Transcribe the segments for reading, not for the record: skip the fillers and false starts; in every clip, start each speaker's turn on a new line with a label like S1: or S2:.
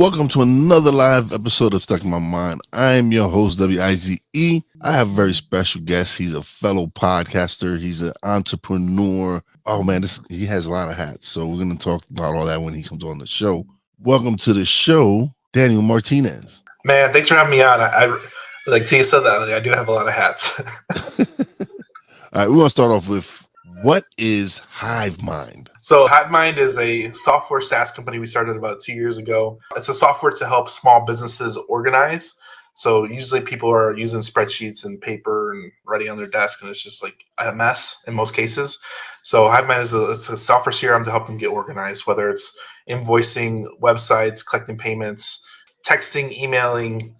S1: welcome to another live episode of Stuck in My Mind. I am your host, WIZE. I have a very special guest. He's a fellow podcaster. He's an entrepreneur. Oh man, he has a lot of hats. So we're going to talk about all that when he comes on the show. Welcome to the show, Daniel Martinez.
S2: Man, thanks for having me on. I like Tia said that I do have a lot of hats.
S1: All right, we want to start off with, what is Hivemind?
S2: So Hivemind is a software SaaS company we started about 2 years ago. It's a software to help small businesses organize. So usually people are using spreadsheets and paper and writing on their desk, and it's just like a mess in most cases. So Hivemind is a software CRM to help them get organized, whether it's invoicing, websites, collecting payments, texting, emailing,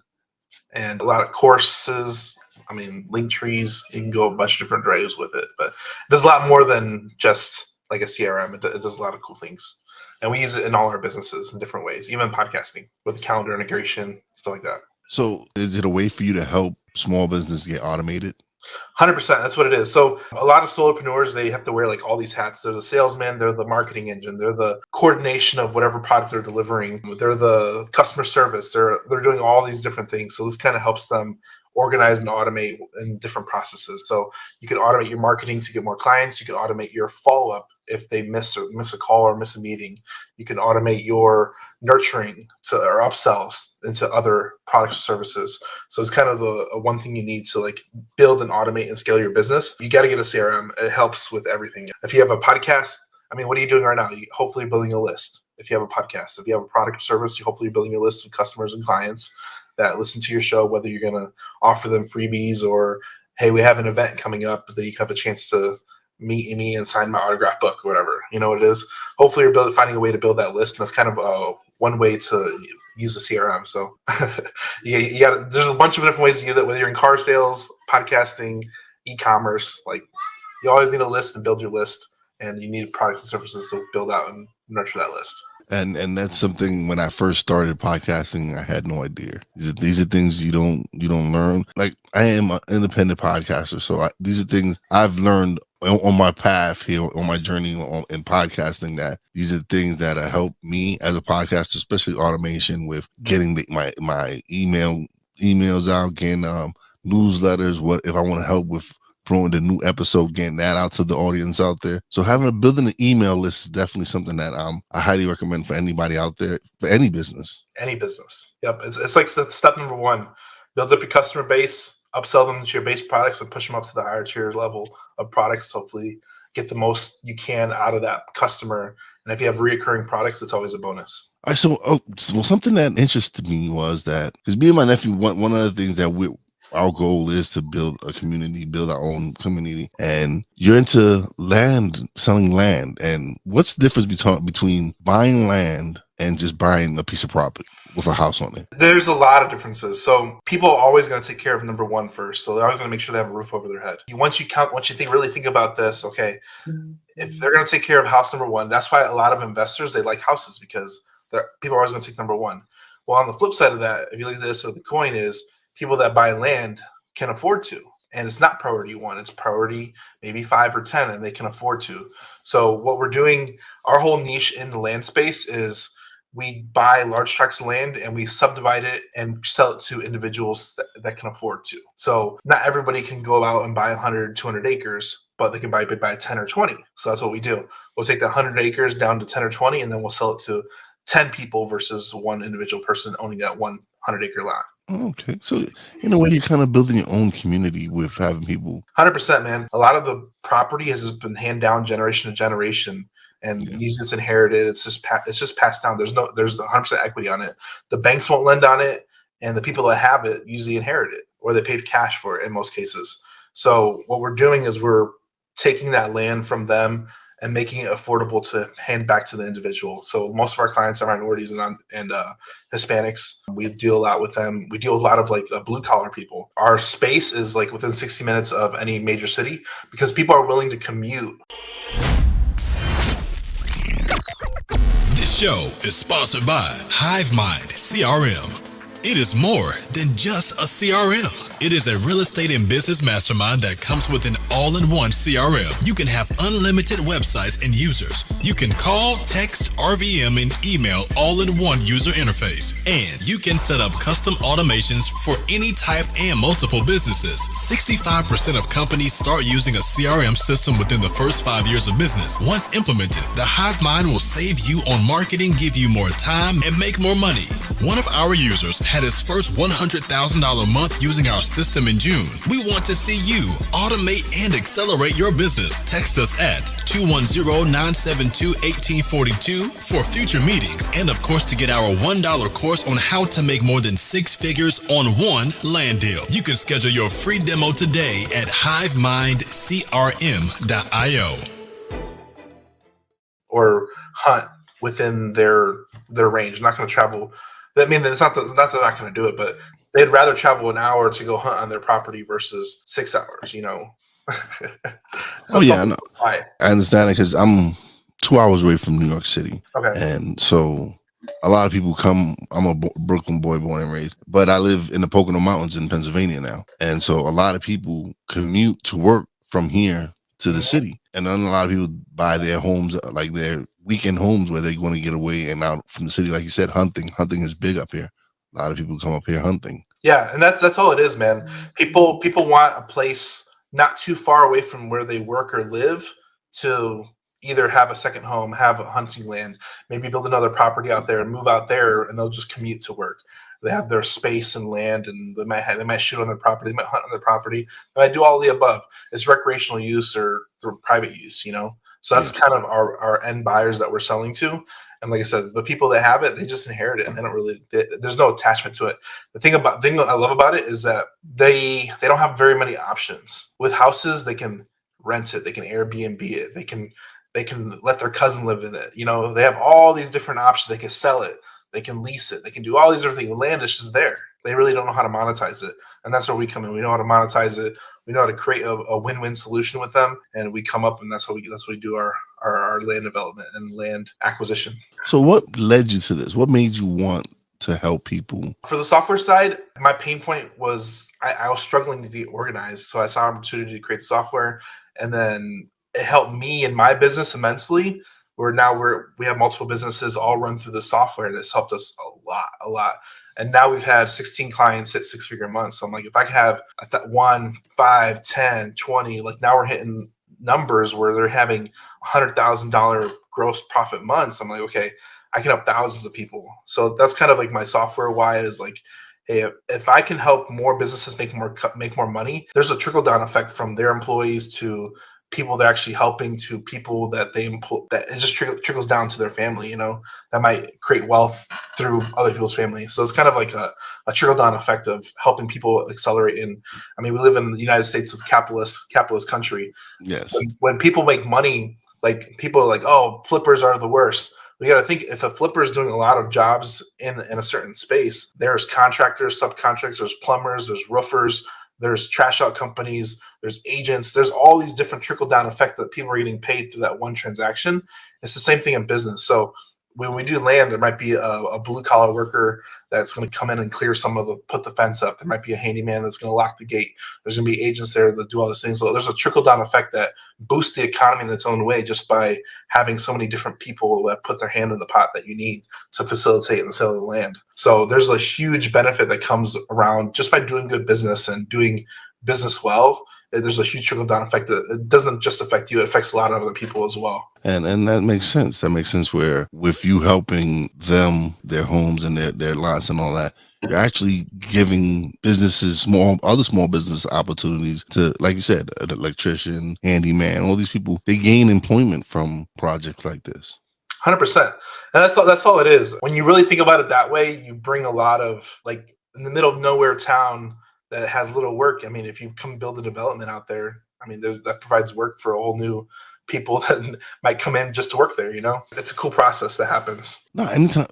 S2: and a lot of courses. I mean, link trees, you can go a bunch of different ways with it, but it does a lot more than just like a CRM. It does a lot of cool things. And we use it in all our businesses in different ways, even podcasting with calendar integration, stuff like that.
S1: So is it a way for you to help small business get automated?
S2: 100%. That's what it is. So a lot of solopreneurs, they have to wear like all these hats. They're the salesman, they're the marketing engine, they're the coordination of whatever product they're delivering, they're the customer service, they're doing all these different things. So this kind of helps them organize and automate in different processes. So you can automate your marketing to get more clients. You can automate your follow-up if they miss a call or miss a meeting. You can automate your nurturing or upsells into other products or services. So it's kind of the one thing you need to like build and automate and scale your business. You got to get a CRM. It helps with everything. If you have a podcast, I mean, what are you doing right now? You hopefully building a list. If you have a podcast, if you have a product or service, you hopefully building your list of customers and clients that listen to your show, whether you're going to offer them freebies or, hey, we have an event coming up that you can have a chance to meet me and sign my autograph book or whatever. You know what it is? Hopefully you're finding a way to build that list. And that's kind of one way to use a CRM. So you got there's a bunch of different ways to do that, whether you're in car sales, podcasting, e-commerce. Like you always need a list and build your list, and you need products and services to build out and nurture that list.
S1: And that's something, when I first started podcasting, I had no idea. These are things you don't learn. Like, I am an independent podcaster, so these are things I've learned on my path here, on my journey in podcasting, that these are things that have helped me as a podcaster, especially automation with getting my emails out, getting newsletters. What if I want to help with throwing the new episode, getting that out to the audience out there. So building an email list is definitely something that I highly recommend for anybody out there, for any business.
S2: Any business. Yep. It's like step number one. Build up your customer base, upsell them to your base products, and push them up to the higher tier level of products. Hopefully get the most you can out of that customer. And if you have reoccurring products, it's always a bonus.
S1: All right, so something that interested me was that, because me and my nephew, one of the things that our goal is to build a community, build our own community. And you're into selling land. And what's the difference between buying land and just buying a piece of property with a house on it?
S2: There's a lot of differences. So people are always going to take care of number one first. So they're always going to make sure they have a roof over their head. Once you really think about this, okay, if they're going to take care of house number one, that's why a lot of investors, they like houses, because people are always going to take number one. Well, on the flip side of that, if you look at this, so the coin is, people that buy land can afford to, and it's not priority one, it's priority maybe 5 or 10, and they can afford to. So what we're doing, our whole niche in the land space is we buy large tracts of land and we subdivide it and sell it to individuals that can afford to. So not everybody can go out and buy 100, 200 acres, but they can buy 10 or 20. So that's what we do. We'll take the 100 acres down to 10 or 20, and then we'll sell it to 10 people versus one individual person owning that 100 acre lot.
S1: Okay. So in a way, you're kind of building your own community with having people.
S2: 100%, man. A lot of the property has been handed down generation to generation, and usually it's inherited. It's just passed down. There's 100% equity on it. The banks won't lend on it, and the people that have it usually inherit it, or they paid cash for it in most cases. So what we're doing is we're taking that land from them and making it affordable to hand back to the individual. So most of our clients are minorities and Hispanics. We deal a lot with them. We deal with a lot of like blue collar people. Our space is like within 60 minutes of any major city, because people are willing to commute.
S3: This show is sponsored by Hivemind CRM. It is more than just a CRM. It is a real estate and business mastermind that comes with an all-in-one CRM. You can have unlimited websites and users. You can call, text, RVM, and email all in one user interface. And you can set up custom automations for any type and multiple businesses. 65% of companies start using a CRM system within the first 5 years of business. Once implemented, the Hivemind will save you on marketing, give you more time, and make more money. One of our users had his first $100,000 month using our system in June. We want to see you automate and accelerate your business. Text us at 210-972-1842 for future meetings, and of course to get our $1 course on how to make more than 6 figures on one land deal. You can schedule your free demo today at hivemindcrm.io.
S2: Or hunt within their range. Not going to travel. I mean, it's not that they're not going to do it, but they'd rather travel an hour to go hunt on their property versus 6 hours, you know.
S1: So yeah, I know. I understand it because I'm 2 hours away from New York City.
S2: Okay.
S1: And so a lot of people come. I'm a Brooklyn boy, born and raised, but I live in the Pocono Mountains in Pennsylvania now. And so a lot of people commute to work from here to the city. And then a lot of people buy their homes, like their weekend homes, where they're going to get away and out from the city. Like you said, hunting. Hunting is big up here. A lot of people come up here hunting.
S2: Yeah, and that's all it is, man. People want a place not too far away from where they work or live to either have a second home, have a hunting land, maybe build another property out there and move out there, and they'll just commute to work. They have their space and land, and they might shoot on their property, they might hunt on their property, they might do all the above. It's recreational use or private use, you know. So that's kind of our end buyers that we're selling to. And like I said, the people that have it, they just inherit it, and they don't really. There's no attachment to it. The thing I love about it is that they don't have very many options. With houses, they can rent it, they can Airbnb it, they can let their cousin live in it. You know, they have all these different options. They can sell it, they can lease it, they can do all these different things. Land is just there. They really don't know how to monetize it, and that's where we come in. We know how to monetize it. We know how to create a win-win solution with them, and we come up, and that's how we do our land development and land acquisition.
S1: So what led you to this? What made you want to help people?
S2: For the software side, my pain point was I was struggling to get organized. So I saw an opportunity to create software, and then it helped me in my business immensely. Where now we have multiple businesses all run through the software, and it's helped us a lot. And now we've had 16 clients hit 6-figure months. So I'm like, if I could have 1, 5, 10, 20, like now we're hitting numbers where they're having $100,000 gross profit months. I'm like, okay, I can help thousands of people. So that's kind of like my software why is like, hey, if I can help more businesses make more money, there's a trickle down effect from their employees to people they're actually helping to people that they employ, that it just trickles down to their family, you know, that might create wealth through other people's family. So it's kind of like a trickle down effect of helping people accelerate in. I mean, we live in the United States of capitalist country.
S1: Yes.
S2: When people make money, like people are like, oh, flippers are the worst. We got to think if a flipper is doing a lot of jobs in a certain space, there's contractors, subcontractors, there's plumbers, there's roofers, there's trash out companies, there's agents, there's all these different trickle down effect that people are getting paid through that one transaction. It's the same thing in business. So when we do land, there might be a blue collar worker that's going to come in and clear put the fence up. There might be a handyman that's going to lock the gate. There's going to be agents there that do all these things. So there's a trickle down effect that boosts the economy in its own way just by having so many different people that put their hand in the pot that you need to facilitate the sale of the land. So there's a huge benefit that comes around just by doing good business and doing business well. There's a huge trickle down effect that it doesn't just affect you, it affects a lot of other people as well.
S1: And that makes sense. That makes sense where with you helping them, their homes and their lots and all that, you're actually giving businesses, other small business opportunities to, like you said, an electrician, handyman, all these people, they gain employment from projects like this.
S2: 100%. And that's all it is. When you really think about it that way, you bring a lot of, like, in the middle of nowhere town that has little work. I mean, if you come build a development out there, I mean, that provides work for a whole new people that might come in just to work there, you know? It's a cool process that happens.
S1: No, anytime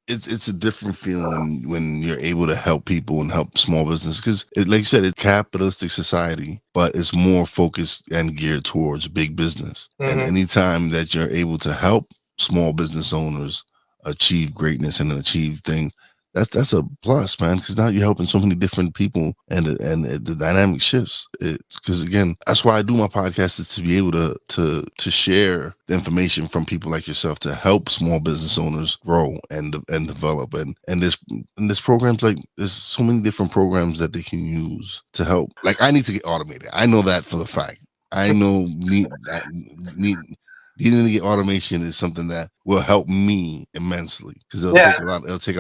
S1: it's a different feeling when you're able to help people and help small business because, like you said, it's capitalistic society, but it's more focused and geared towards big business. Mm-hmm. And anytime that you're able to help small business owners achieve greatness and achieve things, that's a plus, man, because now you're helping so many different people, and the dynamic shifts. Because again, that's why I do my podcast, is to be able to share the information from people like yourself to help small business owners grow and develop. And this programs, like, there's so many different programs that they can use to help. Like, I need to get automated. I know that for the fact. I know needing to get automation is something that will help me immensely, because it'll take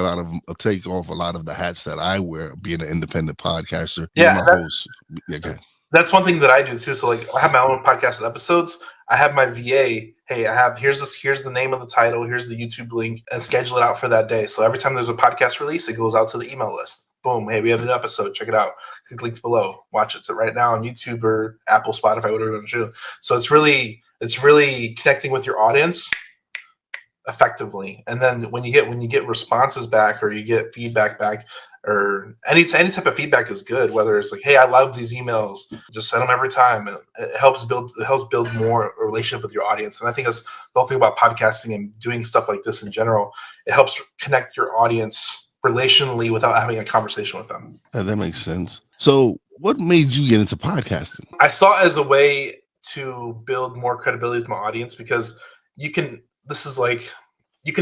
S1: off a lot of the hats that I wear being an independent podcaster.
S2: Yeah,
S1: Host. Yeah, okay.
S2: That's one thing that I do too. So like, I have my own podcast episodes. I have my VA. Hey, here's the name of the title, here's the YouTube link, and schedule it out for that day. So every time there's a podcast release, it goes out to the email list. Boom. Hey, we have an episode. Check it out. Click links below. Watch it. So right now on YouTube or Apple, Spotify, whatever you want to do. So it's really connecting with your audience effectively. And then when you get responses back, or you get feedback back, or any type of feedback is good, whether it's like, hey, I love these emails, just send them every time. And it helps build more a relationship with your audience. And I think that's the whole thing about podcasting and doing stuff like this in general. It helps connect your audience relationally without having a conversation with them.
S1: That makes sense. So what made you get into podcasting?
S2: I saw it as a way to build more credibility with my audience, because you can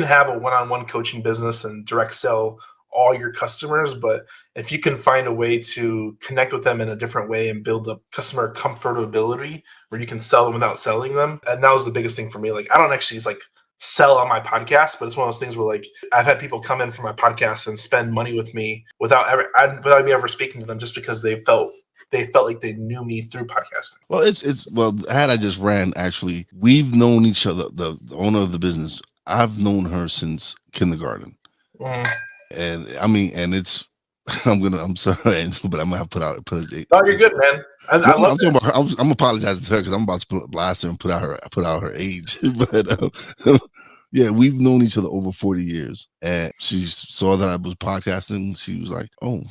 S2: have a one-on-one coaching business and direct sell all your customers, but if you can find a way to connect with them in a different way and build up customer comfortability where you can sell them without selling them, and that was the biggest thing for me. Like, I don't actually sell on my podcast, but it's one of those things where, like, I've had people come in for my podcast and spend money with me without me ever speaking to them, just because they felt like they knew me through podcasting.
S1: Well, had I just ran, actually, we've known each other. The owner of the business, I've known her since kindergarten.
S2: Mm-hmm.
S1: And I mean, and it's, I'm sorry, but I'm gonna have to put it.
S2: Oh, you're good, man. I'm
S1: talking about her. I'm apologizing to her because I'm about to blast her and put out her age. But yeah, we've known each other over 40 years, and she saw that I was podcasting. She was like, "Oh."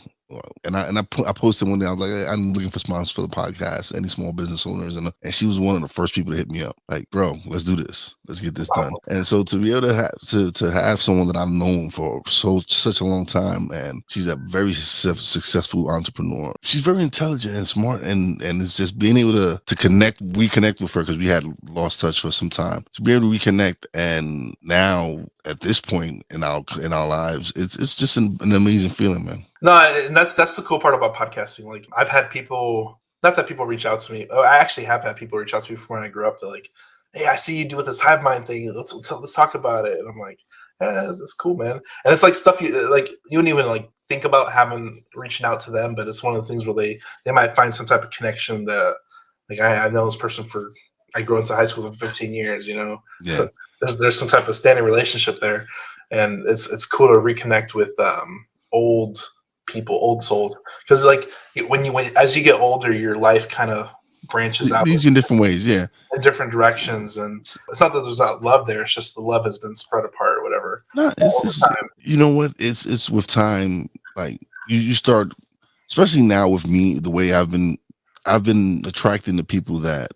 S1: And I posted one day. I was like, I'm looking for sponsors for the podcast, any small business owners, and she was one of the first people to hit me up. Like, bro, let's do this. Let's get this done. And so to be able to have someone that I've known for such a long time, and she's a very successful entrepreneur. She's very intelligent and smart, and it's just being able to reconnect with her, because we had lost touch for some time. To be able to reconnect, and now at this point in our lives, it's just an amazing feeling, man.
S2: No, and that's the cool part about podcasting. Like, I've had people, not that people reach out to me. I actually have had people reach out to me from when I grew up. They're like, "Hey, I see you do with this Hivemind thing. Let's talk about it." And I'm like, "Yeah, it's cool, man." And it's like stuff you wouldn't even think about reaching out to them, but it's one of the things where they might find some type of connection that, like, I've known this person I grew into high school for 15 years.
S1: Yeah.
S2: There's some type of standing relationship there, and it's cool to reconnect with old people, old souls, because as you get older, your life kind of branches out
S1: in different ways, in
S2: different directions, and it's not that there's not love there, it's just the love has been spread apart or whatever.
S1: No, it's time. You know what, it's with time. Like, you start, especially now with me, the way I've been attracting the people that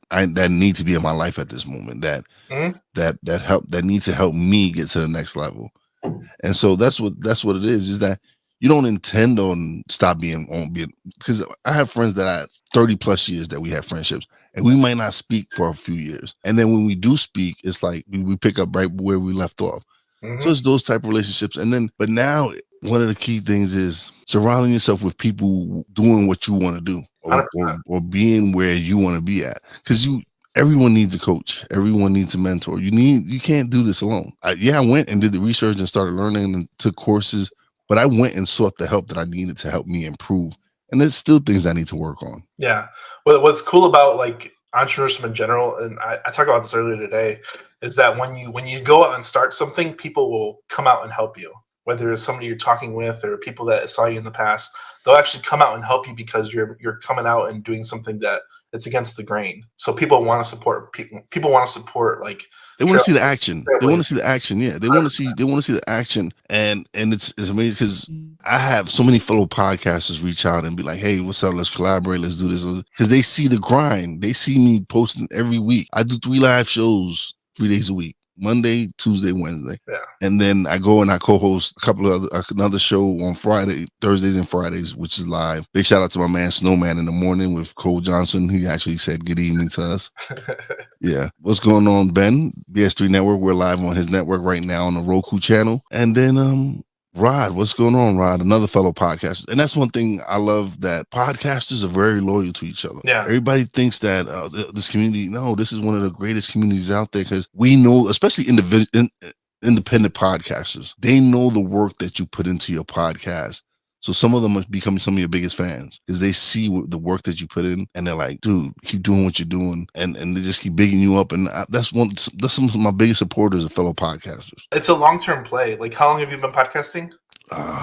S1: need to be in my life at this moment, that need to help me get to the next level. And so that's what it is that you don't intend on being, because I have friends that I 30 plus years that we have friendships, and we might not speak for a few years. And then when we do speak, it's like we pick up right where we left off. Mm-hmm. So it's those type of relationships. But now one of the key things is surrounding yourself with people doing what you want to do, or being where you want to be at. Because everyone needs a coach. Everyone needs a mentor. You can't do this alone. I went and did the research and started learning and took courses, but I went and sought the help that I needed to help me improve. And there's still things I need to work on. Yeah.
S2: Well, what's cool about entrepreneurship in general, and I talked about this earlier today, is that when you go out and start something, people will come out and help you. Whether it's somebody you're talking with or people that saw you in the past, they'll actually come out and help you because you're coming out and doing something that it's against the grain. So people want to support people. People want to support
S1: they want to see the action. They want to see the action. Yeah, they want to see the action, and it's amazing because I have so many fellow podcasters reach out and be like, "Hey, what's up? Let's collaborate. Let's do this." Because they see the grind. They see me posting every week. I do 3 live shows 3 days a week. Monday, Tuesday, Wednesday.
S2: Yeah.
S1: And then I go and I co-host a couple of another show on Thursdays and Fridays, which is live. Big shout out to my man Snowman in the morning with Cole Johnson. He actually said good evening to us. Yeah. What's going on, Ben? BS3 Network. We're live on his network right now on the Roku channel. And then Rod, what's going on, Rod? Another fellow podcaster. And that's one thing I love, that podcasters are very loyal to each other.
S2: Yeah.
S1: Everybody thinks that this community, no, this is one of the greatest communities out there, because we know, especially independent podcasters, they know the work that you put into your podcast. So some of them must become some of your biggest fans because they see the work that you put in, and they're like, dude, keep doing what you're doing. And they just keep bigging you up. And that's some of my biggest supporters of fellow podcasters.
S2: It's a long-term play. Like, how long have you been podcasting?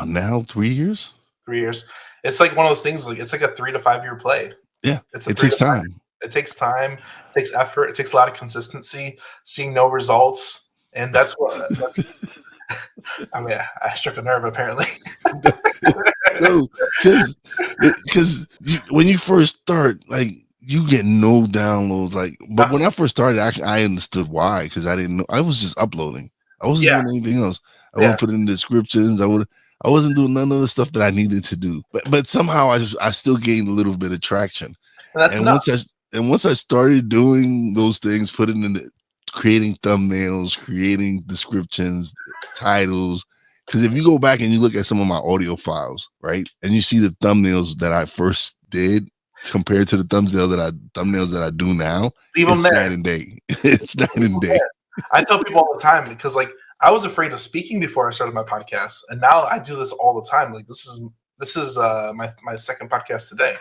S1: Now 3 years.
S2: 3 years. It's like one of those things, like it's like a 3 to 5 year play.
S1: Yeah. It takes time.
S2: It takes time, it takes effort, it takes a lot of consistency, seeing no results. And that's I mean, I struck a nerve apparently.
S1: No, because when you first start, like, you get no downloads. Like, but when I first started, I understood why, because I didn't know. I was just uploading. I wasn't doing anything else. I wouldn't put in the descriptions. I wasn't doing none of the stuff that I needed to do. But somehow I still gained a little bit of traction. And once I started doing those things, creating thumbnails, creating descriptions, titles. Because if you go back and you look at some of my audio files, right, and you see the thumbnails that I first did compared to the thumbnails that I do now, it's night and day. It's night and day.
S2: I tell people all the time, because like I was afraid of speaking before I started my podcast, and now I do this all the time. Like this is my second podcast today.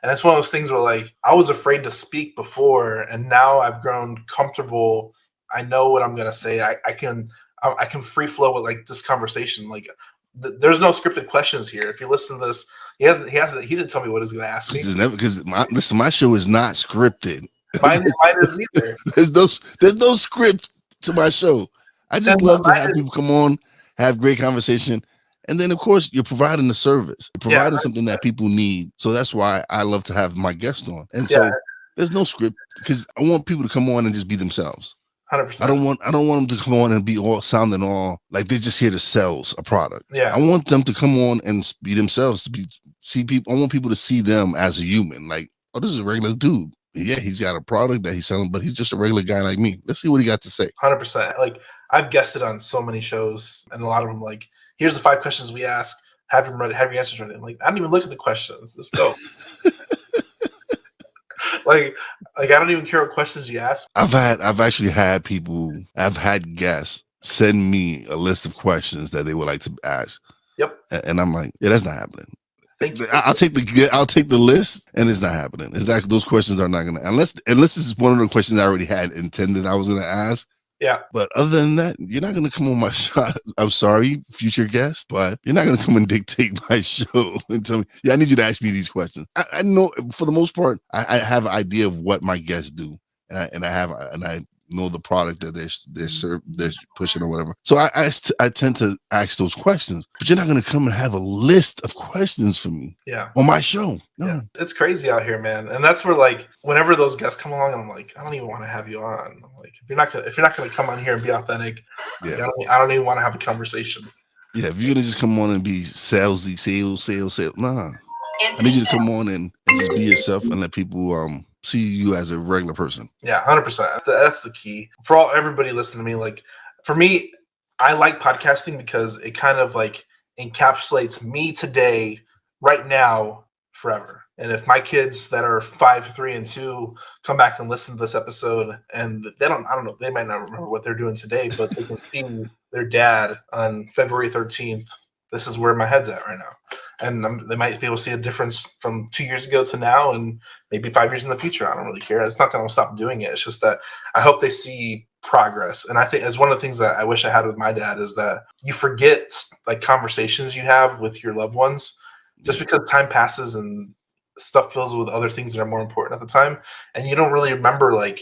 S2: And it's one of those things where, like, I was afraid to speak before, and now I've grown comfortable. I know what I'm gonna say. I can free flow with like this conversation. Like, there's no scripted questions here. If you listen to this, he didn't tell me what he's gonna ask me.
S1: Because my show is not scripted.
S2: Mine isn't either.
S1: There's no script to my show. I just love to have people come on, have great conversation. And then, of course, you're providing a service. You're providing something that people need. So that's why I love to have my guest on. And so there's no script, because I want people to come on and just be themselves.
S2: 100%.
S1: I don't want them to come on and be all sounding all like they're just here to sell a product.
S2: Yeah.
S1: I want them to come on and be themselves, see people. I want people to see them as a human. Like, oh, this is a regular dude. Yeah, he's got a product that he's selling, but he's just a regular guy like me. Let's see what he got to say.
S2: 100%. Like, I've guested on so many shows, and a lot of them, like, here's the 5 questions we ask. Have them ready. Have your answers ready. I'm like, I don't even look at the questions. Let's go. like I don't even care what questions you ask.
S1: I've actually had guests send me a list of questions that they would like to ask.
S2: Yep.
S1: And I'm like, yeah, that's not happening.
S2: Thank you.
S1: I'll take the list, and it's not happening. It's that those questions are not gonna, unless this is one of the questions I already had intended I was gonna ask.
S2: Yeah.
S1: But other than that, you're not going to come on my show. I'm sorry, future guest, but you're not going to come and dictate my show and tell me, yeah, I need you to ask me these questions. I know for the most part, I have an idea of what my guests do, and I know the product that they're pushing or whatever. So I tend to ask those questions, but you're not going to come and have a list of questions for me.
S2: Yeah.
S1: On my show. No.
S2: Yeah. It's crazy out here, man. And that's where, like, whenever those guests come along, I'm like, I don't even want to have you on. I'm like, if you're not gonna come on here and be authentic, like, I don't even want to have a conversation.
S1: Yeah, if you're gonna just come on and be salesy, sales, nah. I need you to come on and just be yourself and let people see you as a regular person.
S2: Yeah, 100%. That's the key for everybody listening to me. Like, for me, I like podcasting because it kind of like encapsulates me today, right now, forever. And if my kids that are 5, 3, and 2 come back and listen to this episode, and I don't know, they might not remember what they're doing today, but they can see their dad on February 13th. This is where my head's at right now. And they might be able to see a difference from 2 years ago to now, and maybe 5 years in the future. I don't really care. It's not that I'm going to stop doing it. It's just that I hope they see progress. And I think as one of the things that I wish I had with my dad is that you forget like conversations you have with your loved ones just because time passes and stuff fills with other things that are more important at the time. And you don't really remember like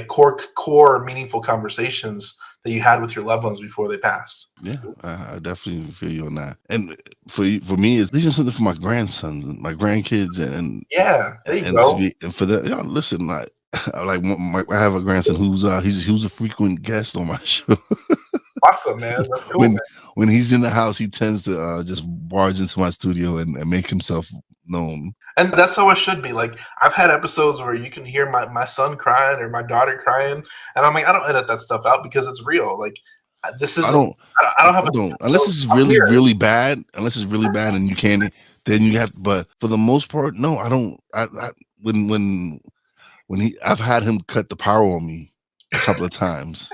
S2: core meaningful conversations that you had with your loved ones before they passed.
S1: Yeah, I definitely feel you on that. And for me, it's leaving something for my grandsons and my grandkids, and
S2: yeah, there you go.
S1: And for that, listen, like I have a grandson who's he was a frequent guest on my show.
S2: Awesome, man. That's cool, man.
S1: When he's in the house, he tends to just barge into my studio and make himself known.
S2: And that's how it should be. Like, I've had episodes where you can hear my son crying or my daughter crying, and I'm like, I don't edit that stuff out because it's real. Like, this is I don't have
S1: unless it's really bad. Unless it's really bad and you can't, then you have. But for the most part, no, I don't. When I've had him cut the power on me a couple of times.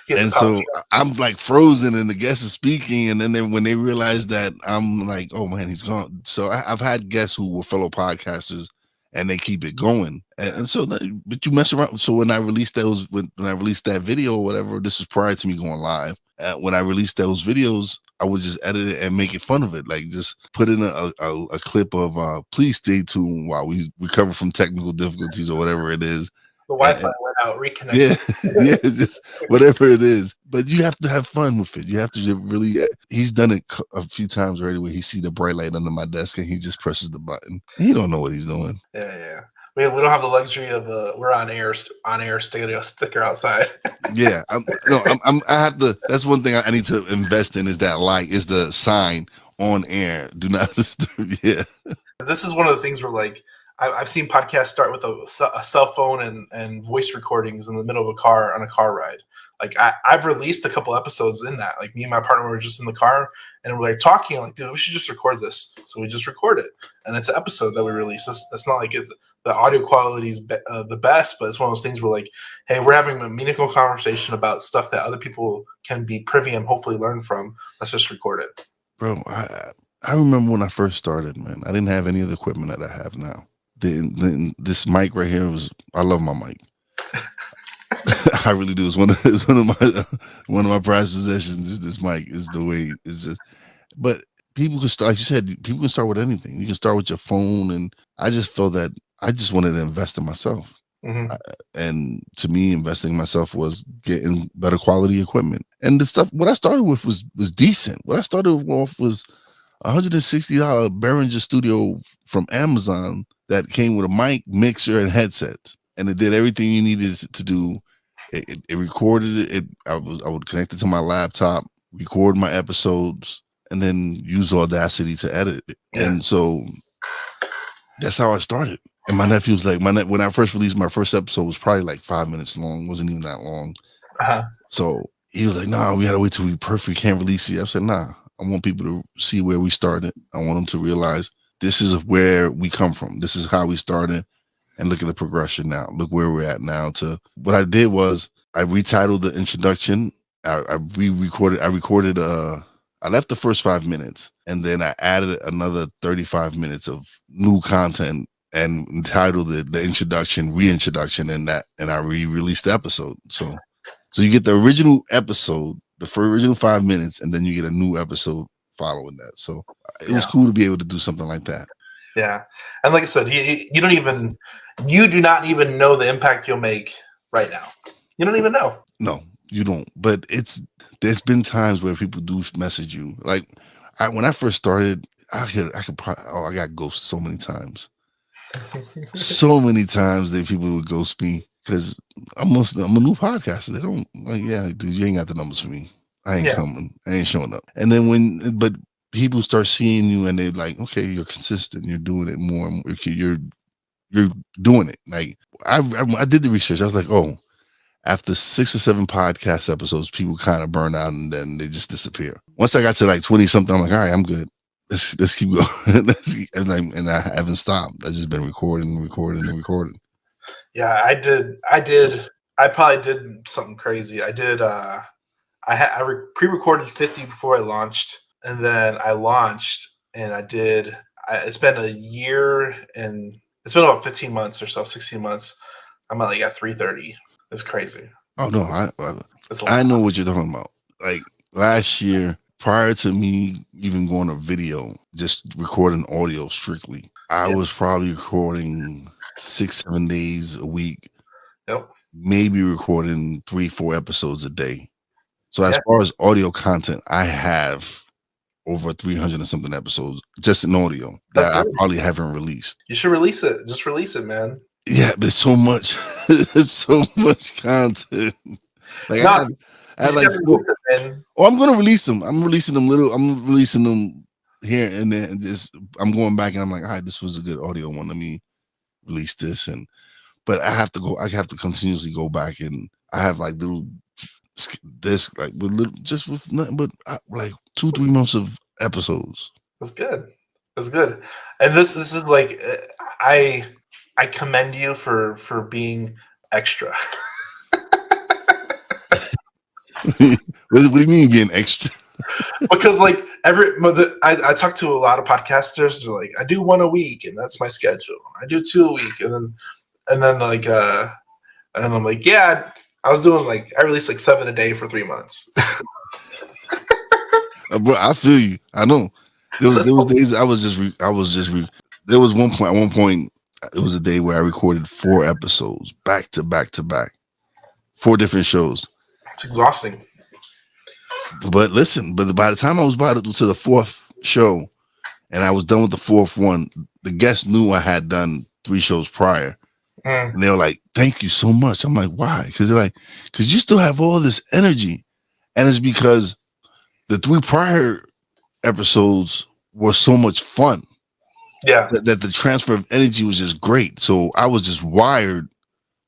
S1: And so I'm like frozen and the guest is speaking. And then when they realize that, I'm like, oh man, he's gone. So I've had guests who were fellow podcasters and they keep it going. And so, but you mess around. So when I released when I released that video or whatever, this is prior to me going live. When I released those videos, I would just edit it and make it fun of it. Like just put in a clip of, please stay tuned while we recover from technical difficulties or whatever it is.
S2: The Wi-Fi went out, reconnected.
S1: Yeah, just whatever it is. But you have to have fun with it. You have to really. He's done it a few times already where he see the bright light under my desk and he just presses the button. He don't know what he's doing.
S2: Yeah. We don't have the luxury of we're on air studio sticker outside.
S1: Yeah, I have to. That's one thing I need to invest in is that light, is the sign on air. Do not disturb. Yeah.
S2: This is one of the things where like. I've seen podcasts start with a cell phone and voice recordings in the middle of a car ride. Like I've released a couple episodes in that. Like me and my partner were just in the car and we're like talking. Like, dude, we should just record this. So we just record it, and it's an episode that we release. It's not like the audio quality is the best, but it's one of those things where like, hey, we're having a meaningful conversation about stuff that other people can be privy and hopefully learn from. Let's just record it,
S1: bro. I remember when I first started, man. I didn't have any of the equipment that I have now. This mic right here I love my mic. I really do. It's one of my prized possessions. Is this mic? Is the way it's just. But people can start. Like you said, people can start with anything. You can start with your phone, and I just felt that I just wanted to invest in myself.
S2: Mm-hmm.
S1: And to me, investing in myself was getting better quality equipment. And the stuff what I started with was decent. What I started off was $160 Behringer Studio from Amazon that came with a mic, mixer, and headset, and it did everything you needed to do. It recorded it. I would connect it to my laptop, record my episodes, and then use Audacity to edit it. Yeah. And so that's how I started. And my nephew was like, when I first released my first episode was probably like 5 minutes long. It wasn't even that long.
S2: Uh-huh.
S1: So he was like, nah, we gotta wait till we're perfect. We can't release it. I said, nah, I want people to see where we started. I want them to realize this is where we come from. This is how we started. And look at the progression now. Look where we're at now. What I did was I retitled the introduction. I re-recorded. I left the first 5 minutes and then I added another 35 minutes of new content and entitled it the introduction, reintroduction, and I re-released the episode. So you get the original episode, the original 5 minutes, and then you get a new episode following that. So it was cool to be able to do something like that.
S2: Yeah. And like I said, you do not even know the impact you'll make right now. You don't even know.
S1: No, you don't. But there's been times where people do message you. Like when I first started, I got ghosted so many times. So many times that people would ghost me because I'm a new podcaster. They don't like, yeah, dude, you ain't got the numbers for me. I ain't coming. I ain't showing up. And then but people start seeing you and they're like, okay, you're consistent. You're doing it more. You're doing it. Like I did the research. I was like, oh, after 6 or 7 podcast episodes, people kind of burn out and then they just disappear. Once I got to like 20 something, I'm like, all right, I'm good. Let's keep going. And I haven't stopped. I've just been recording.
S2: Yeah, I probably did something crazy. I did. I pre-recorded 50 before I launched, and then I launched, and it's been a year, and it's been about 15 months or so, 16 months. I'm at like at 330. It's crazy.
S1: Oh no, I know what you're talking about. Like last year, prior to me even going to video, just recording audio strictly, I was probably recording 6-7 days a week.
S2: Yep.
S1: Maybe recording 3-4 episodes a day. So as far as audio content, I have over 300 and something episodes just in audio that I probably haven't released.
S2: You should release it. Just release it, man.
S1: Yeah, but so much, it's so much content. Like
S2: No,
S1: I
S2: you
S1: had
S2: just
S1: like
S2: gotta
S1: four.
S2: release it, man.
S1: Oh, I'm gonna release them. I'm releasing them little. I'm releasing them here and then. And just I'm going back and I'm like, all right, this was a good audio one. Let me release this. And but I have to go. I have to continuously go back and I have like little disc like with little just with nothing but like 2-3 months of episodes.
S2: That's good. That's good. And this is like I commend you for being extra.
S1: What do you mean being extra?
S2: Because like I talk to a lot of podcasters. They're like, I do one a week, and that's my schedule. I do 2 a week, and then like and then I'm like, yeah, I was doing like I released like 7 a day for 3 months.
S1: But I feel you. I know. There was days I was just there was one point at one point it was a day where I recorded 4 episodes back to back to back. 4 different shows.
S2: It's exhausting.
S1: But listen, but by the time I was about to the 4th show and I was done with the 4th one, the guests knew I had done 3 shows prior. And they were like, thank you so much. I'm like, why? Because they're like, because you still have all this energy. And it's because the 3 prior episodes were so much fun.
S2: Yeah.
S1: That the transfer of energy was just great. So I was just wired.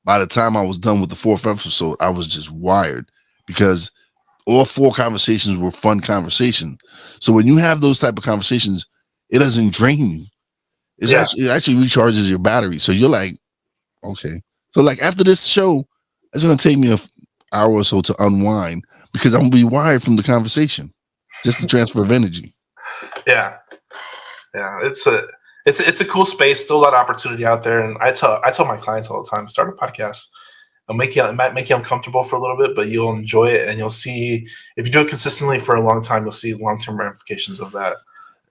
S1: By the time I was done with the 4th episode, I was just wired because all 4 conversations were fun conversations. So when you have those type of conversations, it doesn't drain you. It actually recharges your battery. So you're like, okay. So like after this show, it's gonna take me an hour or so to unwind because I'm gonna be wired from the conversation. Just the transfer of energy.
S2: Yeah. It's a cool space. Still a lot of opportunity out there, and I tell my clients all the time, start a podcast. It might make you uncomfortable for a little bit, but you'll enjoy it, and you'll see if you do it consistently for a long time, you'll see long-term ramifications of that.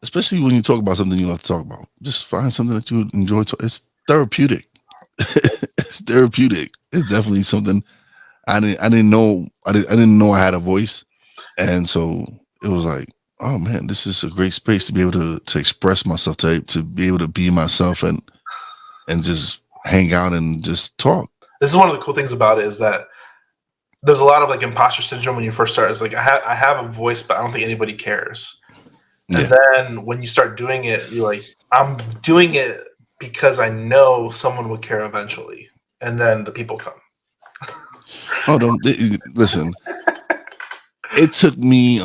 S1: Especially when you talk about something you love to talk about. Just find something that you enjoy. It's therapeutic. It's therapeutic. It's definitely something I didn't know I had a voice, and so it was like, oh man, this is a great space to be able to express myself, to be able to be myself and just hang out and just talk.
S2: This is one of the cool things about it is that there's a lot of like imposter syndrome when you first start. It's like I have a voice, but I don't think anybody cares. And then when you start doing it, you're like, I'm doing it because I know someone would care eventually, and then the people come.
S1: Oh, don't listen. It took me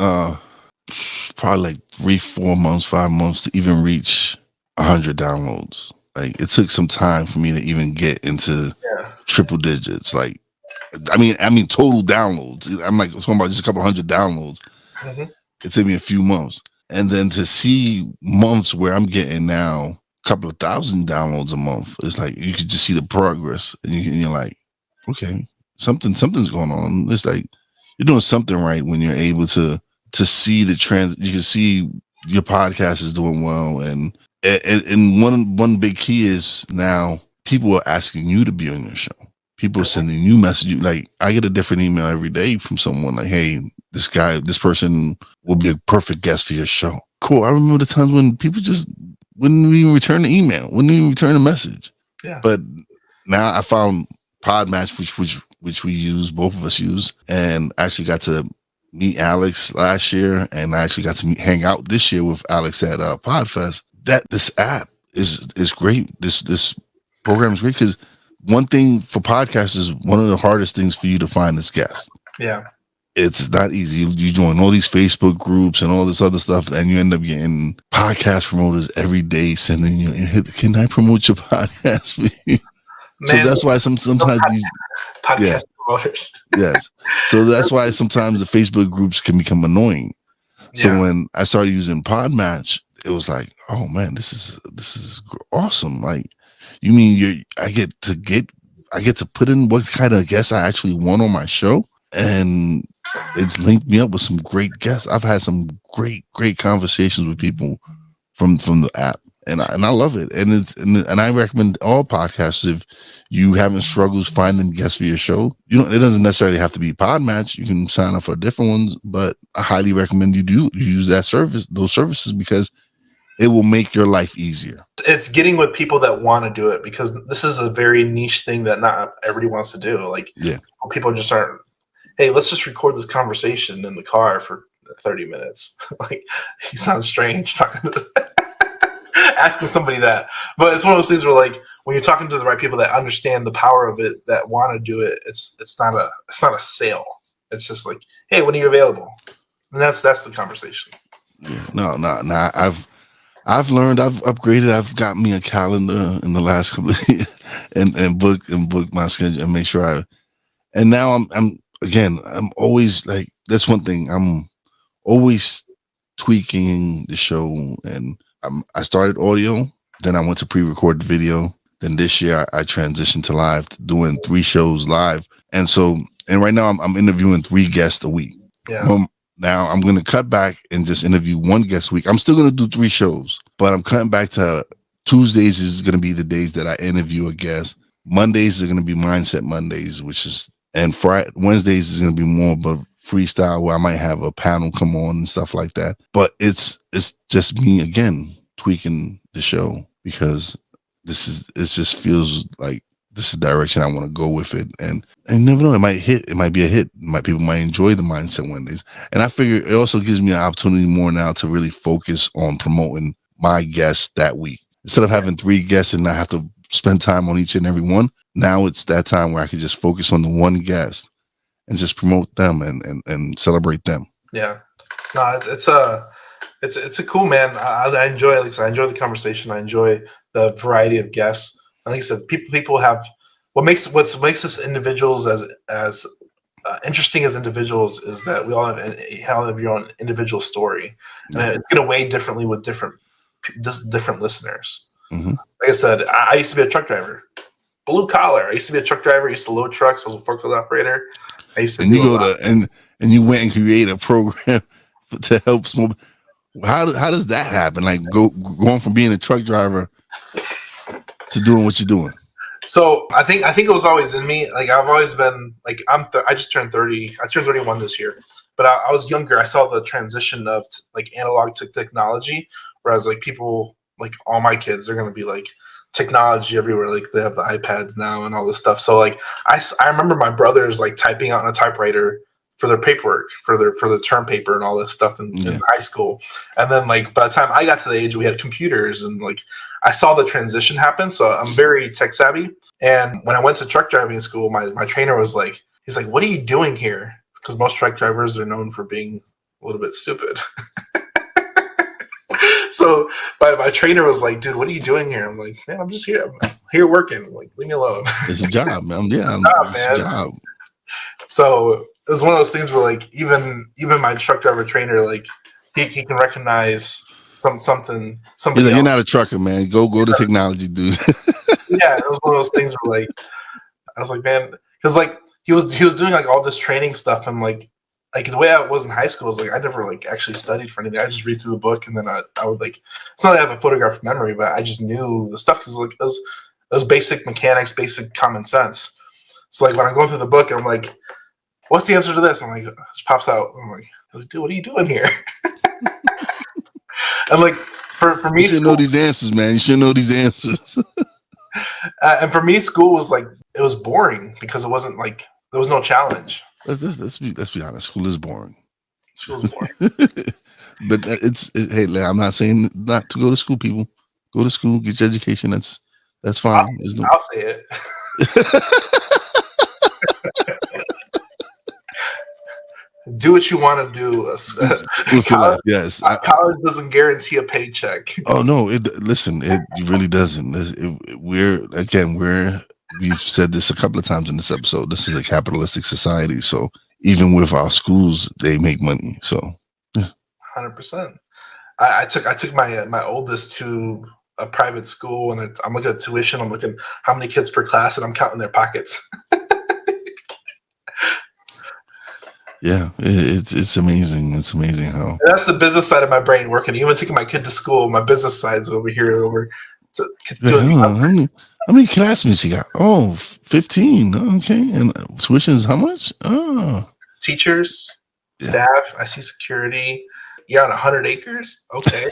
S1: probably like 3, 4 months, 5 months to even reach 100 downloads. Like it took some time for me to even get into triple digits. Like, I mean, total downloads. I'm like talking about just a couple hundred downloads.
S2: Mm-hmm.
S1: It took me a few months, and then to see months where I'm getting now a couple of thousand downloads a month. It's like you could just see the progress, and you're like, okay, something's going on. It's like you're doing something right when you're able to see the trends. You can see your podcast is doing well, and one big key is now people are asking you to be on your show. People are sending you messages. Like I get a different email every day from someone like, hey, this person will be a perfect guest for your show. Cool. I remember the times when people just wouldn't even return the email, wouldn't even return a message.
S2: Yeah.
S1: But now I found Podmatch, which we use, both of us use, and actually got to meet Alex last year, and I actually got to hang out this year with Alex at Podfest. That this app is great. This program is great because one thing for podcasts is one of the hardest things for you to find is guests.
S2: Yeah.
S1: It's not easy. You join all these Facebook groups and all this other stuff, and you end up getting podcast promoters every day sending you, can I promote your podcast for you? Man, so that's why sometimes these
S2: podcast promoters.
S1: Yes. So that's why sometimes the Facebook groups can become annoying. So when I started using Podmatch, it was like, oh man, this is awesome. Like, you mean I get to put in what kind of guests I actually want on my show, and it's linked me up with some great guests. I've had some great conversations with people from the app, and I love it. And I recommend all podcasts, if you having struggles finding guests for your show, it doesn't necessarily have to be Podmatch. You can sign up for different ones, but I highly recommend you use those services because it will make your life easier.
S2: it's getting with people that want to do it, because this is a very niche thing that not everybody wants to do. Like, people just aren't. Hey, let's just record this conversation in the car for 30 minutes. Like, he sounds strange talking to asking somebody that. But it's one of those things where, like, when you're talking to the right people that understand the power of it, that want to do it, it's not a sale. It's just like, hey, when are you available? And that's the conversation.
S1: Yeah, no. I've learned. I've upgraded. I've got me a calendar in the last couple of years, and book my schedule and make sure And now I'm always like, that's one thing. I'm always tweaking the show, and I started audio, then I went to pre-recorded video. Then this year I transitioned to live, doing 3 shows live. And right now I'm interviewing 3 guests a week.
S2: Yeah.
S1: Now I'm going to cut back and just interview 1 guest a week. I'm still going to do 3 shows, but I'm cutting back to Tuesdays is going to be the days that I interview a guest. Mondays are going to be Mindset Mondays, and Friday, Wednesdays is going to be more of a freestyle where I might have a panel come on and stuff like that. But it's just me again tweaking the show, because it just feels like this is the direction I want to go with it. And you never know, it might hit. It might be a hit. People might enjoy the Mindset Wednesdays. And I figure it also gives me an opportunity more now to really focus on promoting my guests that week. Instead of having 3 guests and I have to spend time on each and every one, now it's that time where I can just focus on the 1 guest and just promote them and celebrate them.
S2: Yeah. No, it's a cool, man. I enjoy it. I enjoy the conversation. I enjoy the variety of guests. Like I said, people have what makes us individuals as interesting as individuals is that we all have your own individual story, and it's going to weigh differently with different listeners.
S1: Mm-hmm.
S2: Like I said, I used to be a truck driver, blue collar. I used to be a truck driver. I used to load trucks. I was a forklift operator. I used to.
S1: And you go and you went and create a program to help small. How does that happen? Like going from being a truck driver to doing what you're doing.
S2: So I think it was always in me. Like, I've always been like, I just turned 30. I turned 31 this year, but I was younger. I saw the transition of like analog to technology, whereas like people, like all my kids, they're going to be like technology everywhere. Like they have the iPads now and all this stuff. So like I remember my brothers like typing out on a typewriter for their paperwork, for the term paper and all this stuff in high school. And then like by the time I got to the age we had computers, and like I saw the transition happen. So I'm very tech savvy. And when I went to truck driving school, my trainer was like, he's like, "What are you doing here?" Because most truck drivers are known for being a little bit stupid. So my trainer was like, "Dude, what are you doing here?" I'm like, "Man, I'm just here. I'm here working. Like, leave me alone."
S1: It's a job, man. Yeah,
S2: it's a job. So it was one of those things where like even my truck driver trainer, like he can recognize something. Somebody
S1: you're not a trucker, man. Go to technology, dude.
S2: Yeah, it was one of those things where like I was like, man, because like he was doing like all this training stuff, and like the way I was in high school is like I never like actually studied for anything. I just read through the book, and then I would like, it's not that I have a photographic memory, but I just knew the stuff because like it was basic mechanics, basic common sense. So like when I'm going through the book, I'm like, "What's the answer to this?" I'm like, it just pops out. I'm like, "Dude, what are you doing here?" And like for me,
S1: you should know these answers, man. You should know these answers.
S2: And for me, school was like, it was boring because it wasn't like there was no challenge.
S1: Let's be honest. School is boring.
S2: School is boring.
S1: But hey, I'm not saying not to go to school. People go to school, get your education. That's fine.
S2: I'll say it. Do what you want to do. College,
S1: yes,
S2: college doesn't guarantee a paycheck.
S1: Oh no! It really doesn't. We've said this a couple of times in this episode. This is a capitalistic society, so even with our schools, they make money. So,
S2: 100%. I took my oldest to a private school, and I'm looking at tuition. I'm looking how many kids per class, and I'm counting their pockets.
S1: Yeah, it's amazing. It's amazing how.
S2: And that's the business side of my brain working. Even taking my kid to school, my business side's over here.
S1: How many classmates you got? Oh, 15. Okay. And tuition's how much? Oh.
S2: Teachers, staff, I see security. You're on 100 acres? Okay.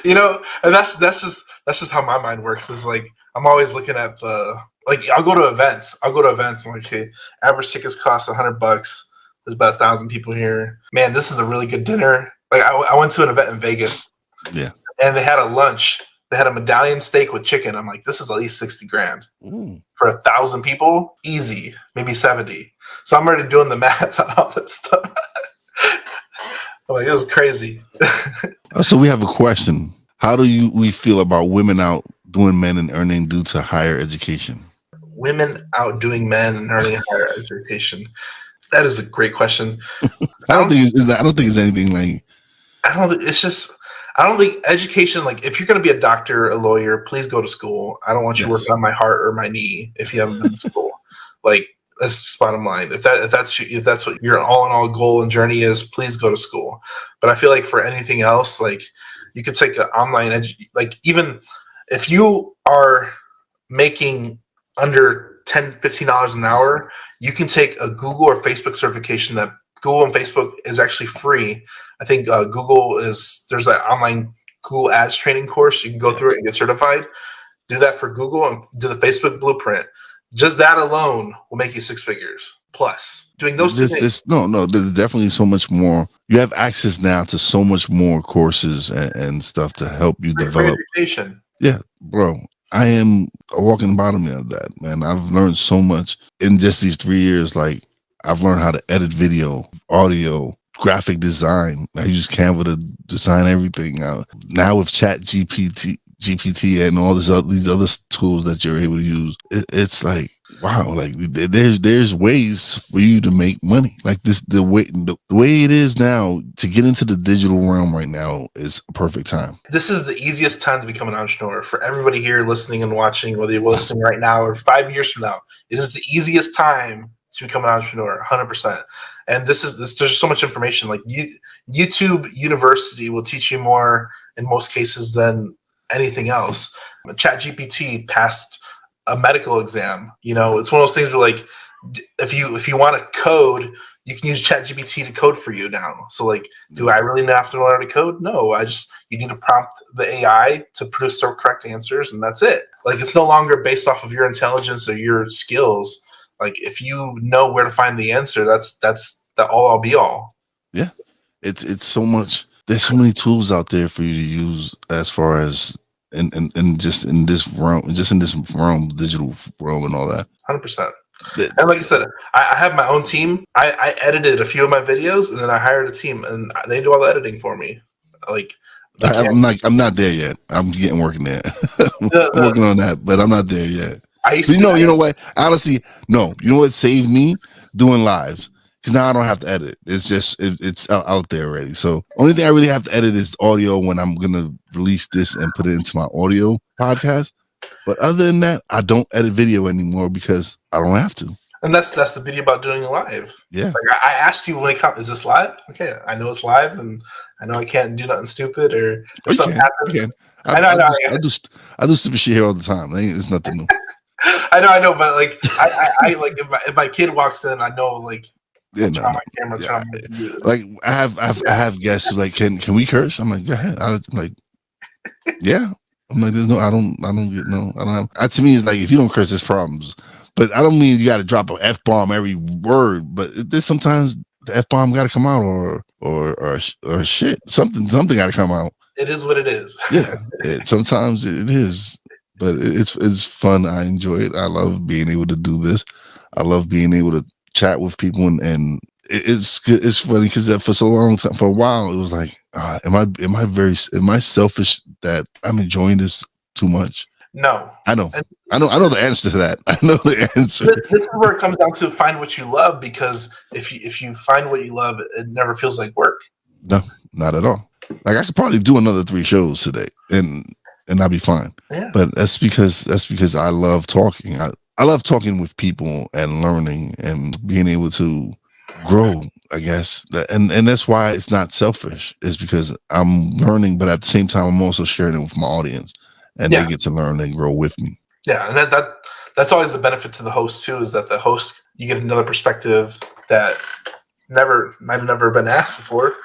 S2: And that's just how my mind works. Is like I'm always looking at I'll go to events. I'm like, hey, average tickets cost $100. There's about 1,000 people here. Man, this is a really good dinner. Like I went to an event in Vegas.
S1: Yeah.
S2: And they had a lunch. They had a medallion steak with chicken. I'm like, this is at least $60,000 for 1,000 people. Easy, maybe 70. So I'm already doing the math on all this stuff. I'm like, this is crazy.
S1: So we have a question. How do we feel about women outdoing men and earning due to higher education?
S2: Women outdoing men and earning higher education. That is a great question.
S1: I don't think it's anything like.
S2: I don't think education, like if you're going to be a doctor, a lawyer, please go to school. I don't want you working on my heart or my knee if you haven't been to school. Like that's the bottom line. If that's what your all in all goal and journey is, please go to school. But I feel like for anything else, like you could take an online like even if you are making under $10-15 an hour, you can take a Google or Facebook certification that Google and Facebook is actually free. I think there's that online Google Ads training course. You can go through it and get certified. Do that for Google and do the Facebook blueprint. Just that alone will make you 6 figures plus. Doing those two things.
S1: There's definitely so much more. You have access now to so much more courses and stuff to help you develop.
S2: Education.
S1: Yeah, bro. I am a walking embodiment of that, man. I've learned so much in just these 3 years. Like I've learned how to edit video, audio, graphic design. I use Canva to design everything. Now with Chat GPT and all these other tools that you're able to use, it's like wow. Like there's ways for you to make money. Like the way it is now to get into the digital realm right now is a perfect time.
S2: This is the easiest time to become an entrepreneur for everybody here listening and watching, whether you're listening right now or 5 years from now. It is the easiest time to become an entrepreneur, 100%. And there's so much information. Like YouTube University will teach you more in most cases than anything else. ChatGPT passed a medical exam. It's one of those things where like if you want to code, you can use ChatGPT to code for you now. So like, do I really have to learn how to code? No, you need to prompt the AI to produce the correct answers, and that's it. Like it's no longer based off of your intelligence or your skills. Like if you know where to find the answer, that's the all be all.
S1: Yeah, it's so much. There's so many tools out there for you to use as far as and just in this realm, digital realm, and all that.
S2: 100%. And like I said, I have my own team. I edited a few of my videos, and then I hired a team, and they do all the editing for me. Like
S1: I'm not there yet. I'm getting working there. I'm working on that, but I'm not there yet. You know what? Honestly, no. You know what saved me? Doing lives. Because now I don't have to edit. It's just it's out there already. So only thing I really have to edit is audio when I'm gonna release this and put it into my audio podcast. But other than that, I don't edit video anymore because I don't have to.
S2: And that's the beauty about doing live.
S1: Yeah.
S2: Like I asked you when it comes, is this live? Okay, I know it's live, and I know I can't do nothing stupid or something happens.
S1: I do stupid shit here all the time. It's nothing new.
S2: I know, but like I like if my kid walks in, I know like.
S1: Yeah, no.
S2: My camera,
S1: like I have guests who like, can we curse? I'm like, go ahead. I'm like, yeah. I'm like, there's no, I don't have. To me, it's like if you don't curse, there's problems. But I don't mean you got to drop an F-bomb every word. But there's sometimes the F-bomb got to come out or shit. Something got to come out.
S2: It is what it is.
S1: Yeah, sometimes it is. But it's fun. I enjoy it. I love being able to do this. I love being able to chat with people and it's funny because for a while it was like am I selfish that I'm enjoying this too much?
S2: No,
S1: I know the answer to that. I know the answer.
S2: This is where it comes down to find what you love, because if you find what you love, it never feels like work.
S1: No, not at all. Like I could probably do another 3 shows today and I'll be fine.
S2: Yeah.
S1: But that's because I love talking. I love talking with people and learning and being able to grow, I guess. And that's why it's not selfish. It's because I'm learning, but at the same time, I'm also sharing it with my audience. And they get to learn and grow with me.
S2: Yeah, and that's always the benefit to the host, too, is that the host, you get another perspective that might have never been asked before.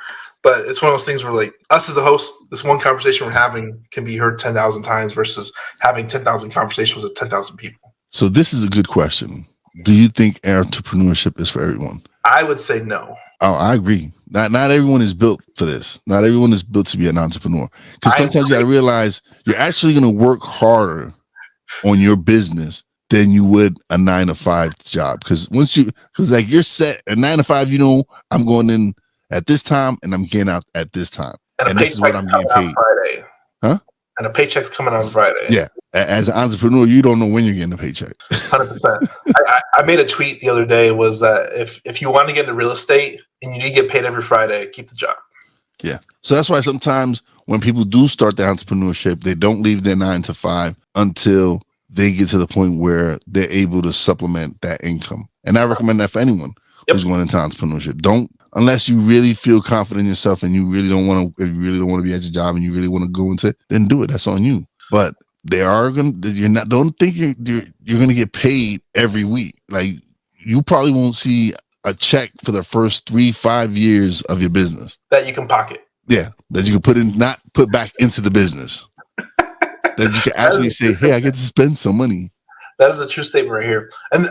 S2: But it's one of those things where, like, us as a host, this one conversation we're having can be heard 10,000 times versus having 10,000 conversations with 10,000 people.
S1: So this is a good question. Do you think entrepreneurship is for everyone?
S2: I would say no.
S1: Oh, I agree. Not everyone is built for this. Not everyone is built to be an entrepreneur. Because sometimes you got to realize you're actually going to work harder on your business than you would a 9-to-5 job. Because like you're set at 9 to 5, I'm going in at this time and I'm getting out at this time. And this is what I'm getting paid.
S2: Friday.
S1: Huh?
S2: And a paycheck's coming on Friday.
S1: Yeah. As an entrepreneur, you don't know when you're getting a paycheck.
S2: 100%. I made a tweet the other day was that if you want to get into real estate and you need to get paid every Friday, keep the job.
S1: Yeah. So that's why sometimes when people do start their entrepreneurship, they don't leave their 9 to 5 until they get to the point where they're able to supplement that income. And I recommend that for anyone who's going into entrepreneurship. Don't, unless you really feel confident in yourself and you really don't want to be at your job and you really want to go into it, then do it. That's on you. But don't think you're going to get paid every week. Like, you probably won't see a check for the first 3-5 years of your business
S2: that you can pocket.
S1: Yeah, that you can not put back into the business. That you can actually say, "Hey, I get to spend some money."
S2: That is a true statement right here. And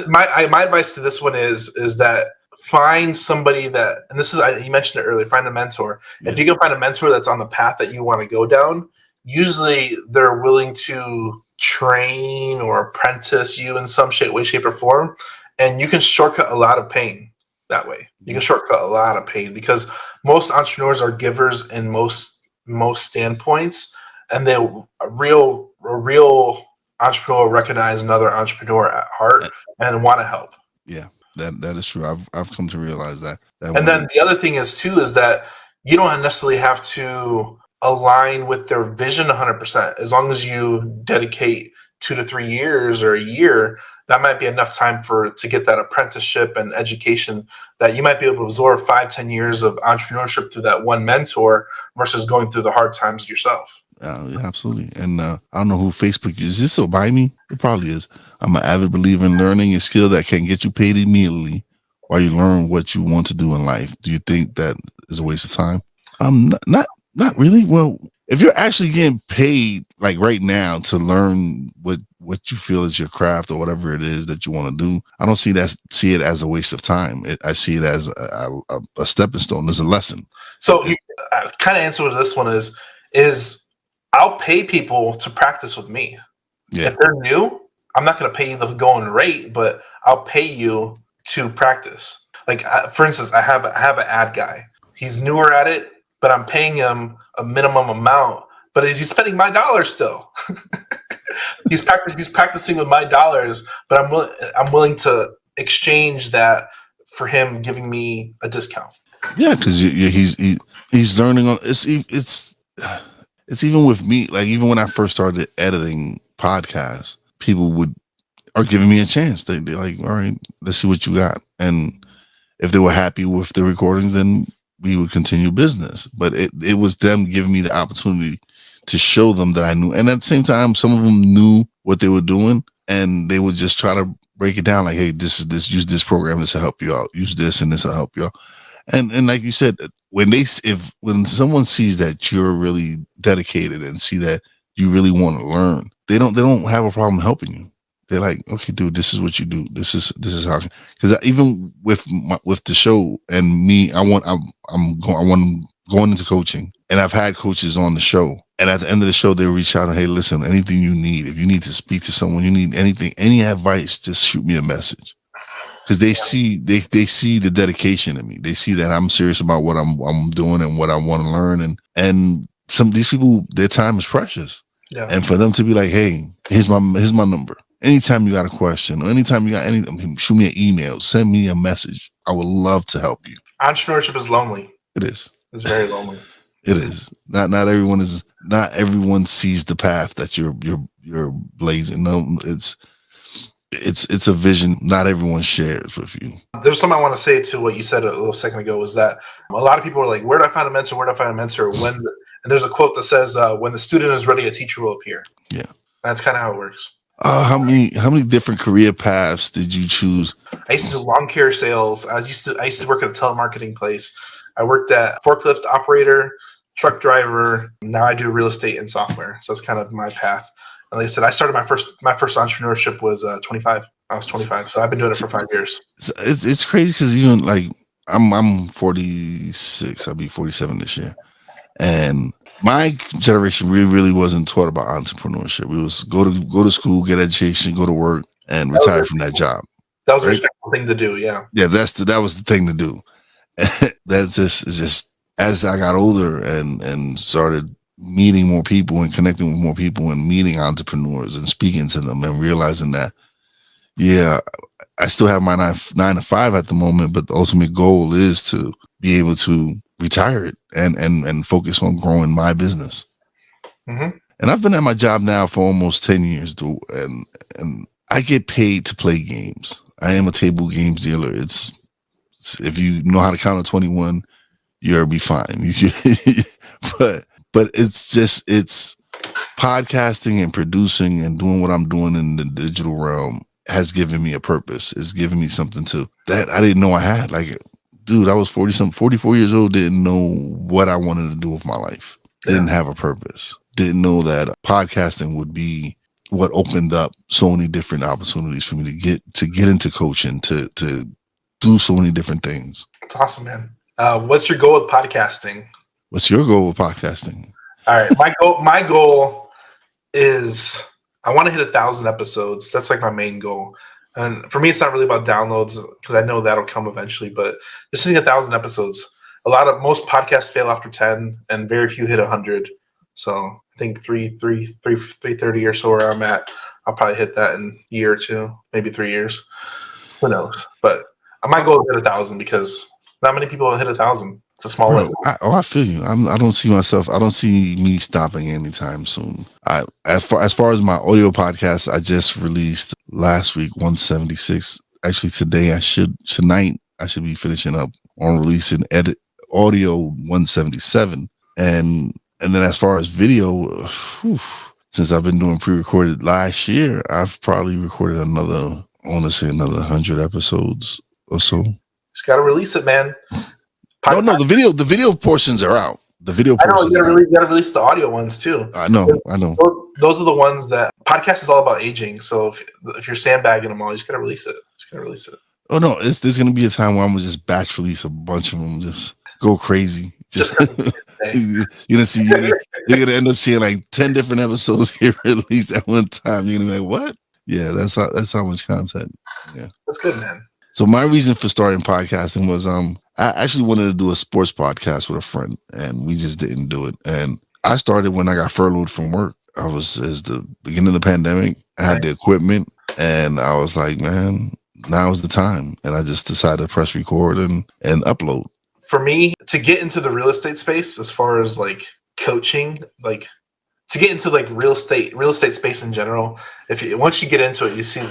S2: my advice to this one is that find somebody that, and this is, you mentioned it earlier, find a mentor. Yeah. If you can find a mentor that's on the path that you want to go down, usually they're willing to train or apprentice you in some way, shape, or form. And you can shortcut a lot of pain that way. You can shortcut a lot of pain because most entrepreneurs are givers in most standpoints, and a real entrepreneur will recognize another entrepreneur at heart and want to help.
S1: Yeah, that is true. I've come to realize that.
S2: And then the other thing is that you don't necessarily have to align with their vision 100%. As long as you dedicate 2 to 3 years or a year, that might be enough time to get that apprenticeship and education that you might be able to absorb 5-10 years of entrepreneurship through that one mentor versus going through the hard times yourself.
S1: Yeah, absolutely. And I don't know who Facebook is. Is this so by me? It probably is. I'm an avid believer in learning a skill that can get you paid immediately while you learn what you want to do in life. Do you think that is a waste of time? Not really. Well, if you're actually getting paid like right now to learn what you feel is your craft or whatever it is that you want to do, I don't see it as a waste of time. I see it as a stepping stone. There's a lesson.
S2: So kind of answer to this one is I'll pay people to practice with me. Yeah. If they're new, I'm not going to pay you the going rate, but I'll pay you to practice. Like, for instance, I have an ad guy. He's newer at it, but I'm paying him a minimum amount. But he's spending my dollars still. He's practicing with my dollars, but I'm willing to exchange that for him giving me a discount.
S1: Yeah, because he's learning on it's even with me. Like, even when I first started editing podcasts, people are giving me a chance. They're like, all right, let's see what you got. And if they were happy with the recordings, then we would continue business. But it was them giving me the opportunity to show them that I knew. And at the same time, some of them knew what they were doing, and they would just try to break it down like, hey, this is this, use this program, this will help you out. Use this and this will help you out. And like you said, when someone sees that you're really dedicated and see that you really want to learn, they don't have a problem helping you. They're like, okay, dude, this is what you do. This is how. Because even with the show and me, I'm going into coaching, and I've had coaches on the show, and at the end of the show, they reach out and, hey, listen, anything you need, if you need to speak to someone, you need anything, any advice, just shoot me a message. Because they see the dedication in me. They see that I'm serious about what I'm doing and what I want to learn. And some of these people, their time is precious. Yeah. And for them to be like, hey, here's my number. Anytime you got a question or anytime you got anything, shoot me an email, send me a message. I would love to help you.
S2: Entrepreneurship is lonely.
S1: It is.
S2: It's very lonely.
S1: It is. Not everyone sees the path that you're blazing. No, it's a vision not everyone shares with you.
S2: There's something I want to say to what you said a little second ago, was that a lot of people are like, where do I find a mentor? Where do I find a mentor? And there's a quote that says, when the student is ready, a teacher will appear.
S1: Yeah.
S2: That's kind of how it works.
S1: How many different career paths did you choose?
S2: I used to do lawn care sales. I used to work at a telemarketing place. I worked at forklift operator, truck driver. Now I do real estate and software. So that's kind of my path. And like I said, I started my first entrepreneurship was 25. I was 25, so I've been doing it for 5 years.
S1: It's crazy because even like I'm 46. I'll be 47 this year, and my generation really wasn't taught about entrepreneurship. We was go to school, get education, go to work, and retire from that job.
S2: That was a respectful thing to do. Yeah.
S1: That was the thing to do. That's just as I got older and started meeting more people and connecting with more people and meeting entrepreneurs and speaking to them and realizing that, yeah, I still have my 9 to 5 at the moment, but the ultimate goal is to be able to retire it and focus on growing my business.
S2: Mm-hmm.
S1: And I've been at my job now for almost 10 years, and I get paid to play games. I am a table games dealer. It's if you know how to count to 21, you'll be fine. but it's podcasting and producing and doing what I'm doing in the digital realm has given me a purpose. It's given me something that I didn't know I had. Like, dude, I was 44 years old, didn't know what I wanted to do with my life. Didn't have a purpose. Didn't know that podcasting would be what opened up so many different opportunities for me to get into coaching, to do so many different things.
S2: It's awesome, man. What's your goal with podcasting?
S1: What's your goal with podcasting?
S2: All right, my goal is I want to hit 1,000 episodes. That's like my main goal. And for me, it's not really about downloads because I know that'll come eventually. But just hitting 1,000 episodes. Most podcasts fail after 10, and very few hit 100. So I think 330 or so where I'm at, I'll probably hit that in a year or two, maybe 3 years. Who knows? But my goal is to hit 1,000 because not many people have hit 1,000. It's a small list.
S1: I feel you. I don't see me stopping anytime soon. As far as my audio podcast, I just released last week 176. Actually, tonight I should be finishing up on releasing audio 177. And then as far as video, since I've been doing pre-recorded last year, I've probably recorded another 100 episodes or so.
S2: Just got to release it, man.
S1: No, the video portions are out. The video portions.
S2: I know, you gotta release the audio ones too.
S1: I know.
S2: Those are the ones that podcast is all about aging. So if you're sandbagging them all, you just gotta release it.
S1: Oh no, there's gonna be a time where I'm gonna just batch release a bunch of them, just go crazy. You're gonna end up seeing like 10 different episodes here released at one time. You're gonna be like, what? Yeah, that's how much content. Yeah,
S2: that's good, man.
S1: So my reason for starting podcasting was I actually wanted to do a sports podcast with a friend, and we just didn't do it. And I started when I got furloughed from work. As the beginning of the pandemic. I had the equipment, and I was like, man, now is the time. And I just decided to press record and upload.
S2: For me, to get into the real estate space, as far as like coaching, like to get into like real estate space in general, once you get into it, you see